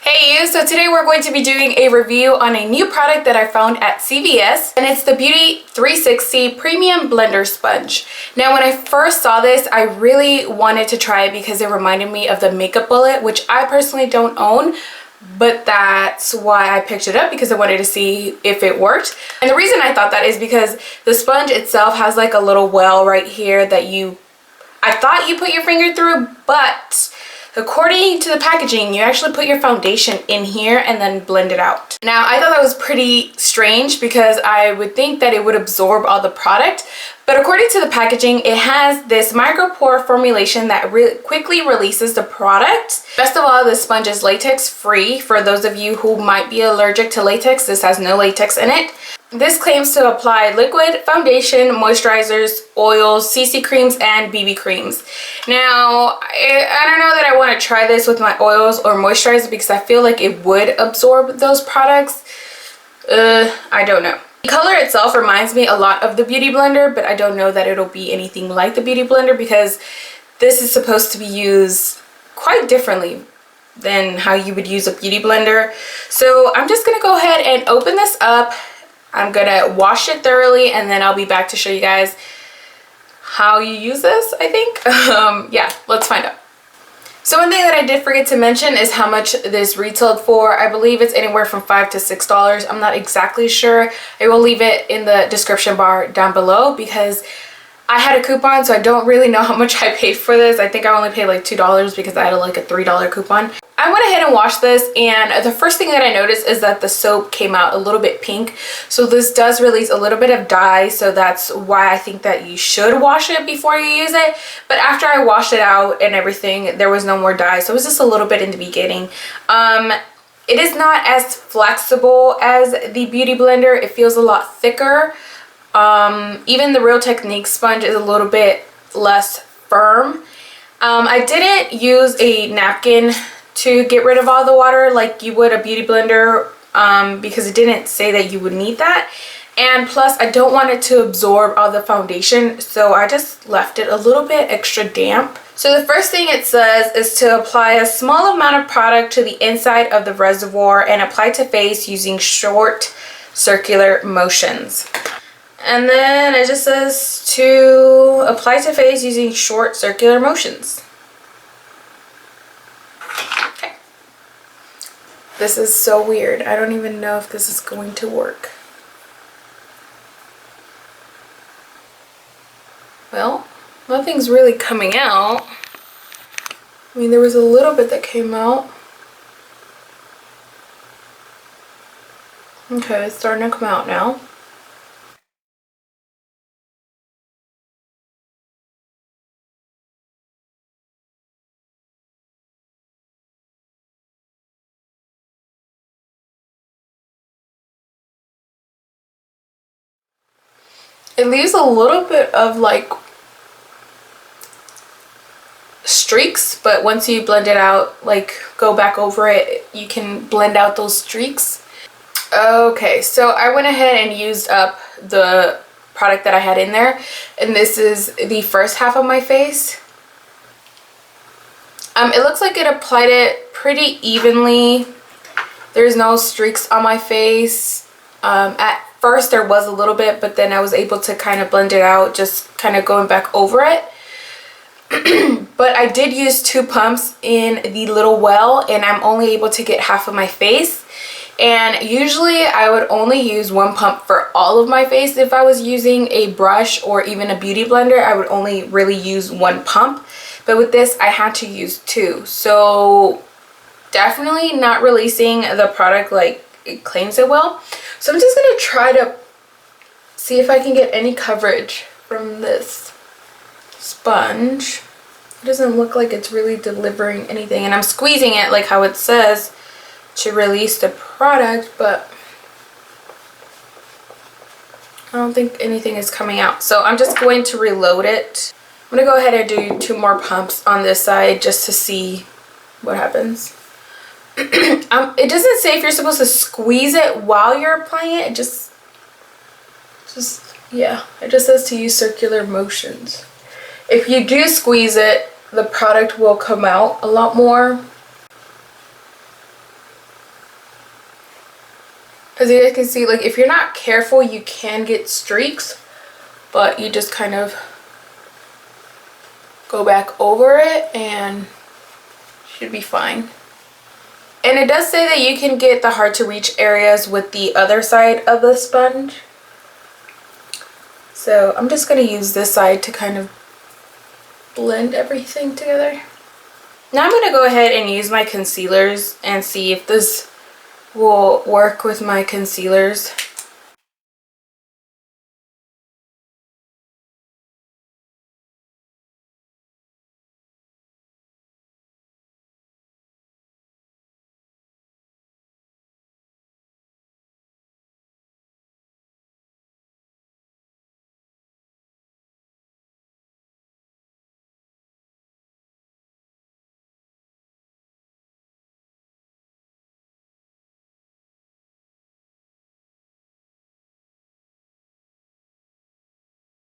Hey you, so today we're going to be doing a review on a new product that I found at CVS, and it's the Beauty 360 Premium Blender Sponge. Now when I first saw this, I really wanted to try it because it reminded me of the Makeup Bullet, which I personally don't own, but that's why I picked it up, because I wanted to see if it worked. And the reason I thought that is because the sponge itself has like a little well right here that I thought you put your finger through, but according to the packaging, you actually put your foundation in here and then blend it out. Now, I thought that was pretty strange because I would think that it would absorb all the product, but according to the packaging, it has this micropore formulation that quickly releases the product. Best of all, the sponge is latex free. For those of you who might be allergic to latex, this has no latex in it. This claims to apply liquid, foundation, moisturizers, oils, CC creams, and BB creams. Now, I don't know that I want to try this with my oils or moisturizer because I feel like it would absorb those products. I don't know. The color itself reminds me a lot of the Beauty Blender, but I don't know that it'll be anything like the Beauty Blender because this is supposed to be used quite differently than how you would use a Beauty Blender. So I'm just going to go ahead and open this up. I'm gonna wash it thoroughly and then I'll be back to show you guys how you use this, I think. Yeah, let's find out. So one thing that I did forget to mention is how much this retailed for. I believe it's anywhere from $5 to $6. I'm not exactly sure. I will leave it in the description bar down below because I had a coupon, so I don't really know how much I paid for this. I think I only paid like $2 because I had like a $3 coupon. I went ahead and washed this, and the first thing that I noticed is that the soap came out a little bit pink. So this does release a little bit of dye, so that's why I think that you should wash it before you use it. But after I washed it out and everything, there was no more dye, so it was just a little bit in the beginning. It is not as flexible as the Beauty Blender. It feels a lot thicker. Even the Real Technique sponge is a little bit less firm. I didn't use a napkin to get rid of all the water like you would a Beauty Blender because it didn't say that you would need that. And plus, I don't want it to absorb all the foundation, so I just left it a little bit extra damp. So the first thing it says is to apply a small amount of product to the inside of the reservoir and apply to face using short circular motions. And then it just says to apply to face using short circular motions. Okay. This is so weird. I don't even know if this is going to work. Well, nothing's really coming out. I mean, there was a little bit that came out. Okay, it's starting to come out now. It leaves a little bit of like streaks, but once you blend it out, like go back over it, you can blend out those streaks. Okay, so I went ahead and used up the product that I had in there, and this is the first half of my face. It looks like it applied it pretty evenly. There's no streaks on my face. At first there was a little bit, but then I was able to kind of blend it out, just kind of going back over it. But I did use 2 pumps in the little well, and I'm only able to get half of my face. And usually I would only use 1 pump for all of my face. If I was using a brush or even a Beauty Blender, I would only really use 1 pump. But with this, I had to use 2. So definitely not releasing the product like it claims it will. So I'm just going to try to see if I can get any coverage from this sponge. It doesn't look like it's really delivering anything, and I'm squeezing it like how it says to release the product, but I don't think anything is coming out. So I'm just going to reload it. I'm going to go ahead and do 2 more pumps on this side just to see what happens. It doesn't say if you're supposed to squeeze it while you're applying it. It just yeah, it just says to use circular motions. If you do squeeze it, the product will come out a lot more. As you guys can see, like if you're not careful, you can get streaks, but you just kind of go back over it and should be fine. And it does say that you can get the hard to reach areas with the other side of the sponge. So I'm just going to use this side to kind of blend everything together. Now I'm going to go ahead and use my concealers and see if this will work with my concealers.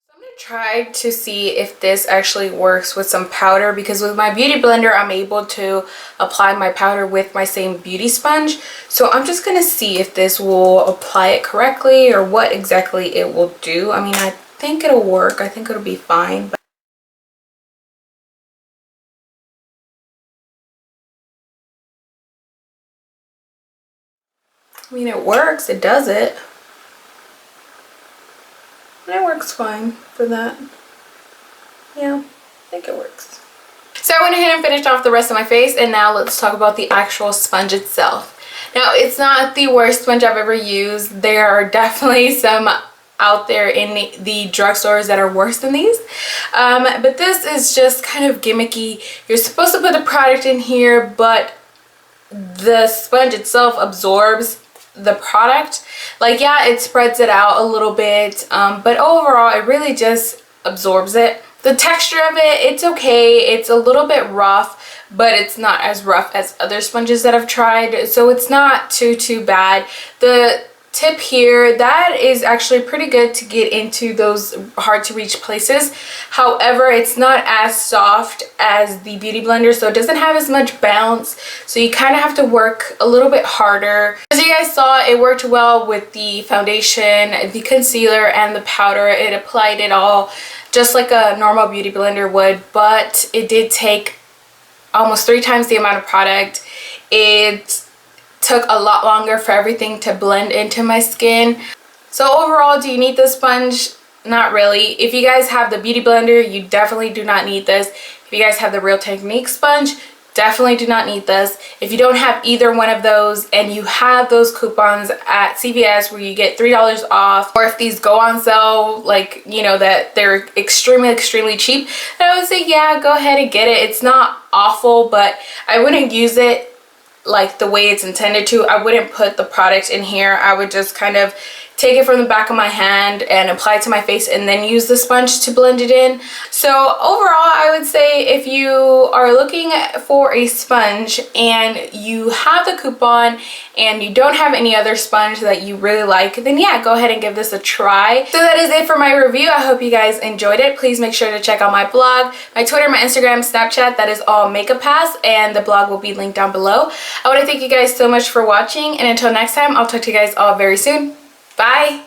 I'm going to try to see if this actually works with some powder, because with my beauty blender I'm able to apply my powder with my same beauty sponge. So I'm just going to see if this will apply it correctly or what exactly it will do. I mean, I think it'll work. I think it'll be fine. But I mean, it works. It does it. And it works fine for that. Yeah, I think it works. So I went ahead and finished off the rest of my face, and now let's talk about the actual sponge itself. Now, it's not the worst sponge I've ever used. There are definitely some out there in the drugstores that are worse than these. But this is just kind of gimmicky. You're supposed to put the product in here, but the sponge itself absorbs the product. Like, yeah, it spreads it out a little bit, but overall it really just absorbs it. The texture of it, it's okay. It's a little bit rough, but it's not as rough as other sponges that I've tried, so it's not too bad. The tip here, that is actually pretty good to get into those hard to reach places. However, it's not as soft as the beauty blender, so it doesn't have as much bounce, so you kind of have to work a little bit harder. As you guys saw, it worked well with the foundation, the concealer, and the powder. It applied it all just like a normal beauty blender would, but it did take almost 3 times the amount of product. It took a lot longer for everything to blend into my skin. So overall, do you need this sponge? Not really. If you guys have the beauty blender, you definitely do not need this. If you guys have the Real Technique sponge, definitely do not need this. If you don't have either one of those and you have those coupons at CVS where you get $3 off, or if these go on sale, like, you know, that they're extremely cheap, then I would say, yeah, go ahead and get it. It's not awful, but I wouldn't use it like the way it's intended to. I wouldn't put the product in here. I would just kind of take it from the back of my hand and apply it to my face and then use the sponge to blend it in. So overall, I would say if you are looking for a sponge and you have the coupon and you don't have any other sponge that you really like, then yeah, go ahead and give this a try. So that is it for my review. I hope you guys enjoyed it. Please make sure to check out my blog, my Twitter, my Instagram, Snapchat. That is all MakeuppassTV, and the blog will be linked down below. I want to thank you guys so much for watching, and until next time, I'll talk to you guys all very soon. Bye!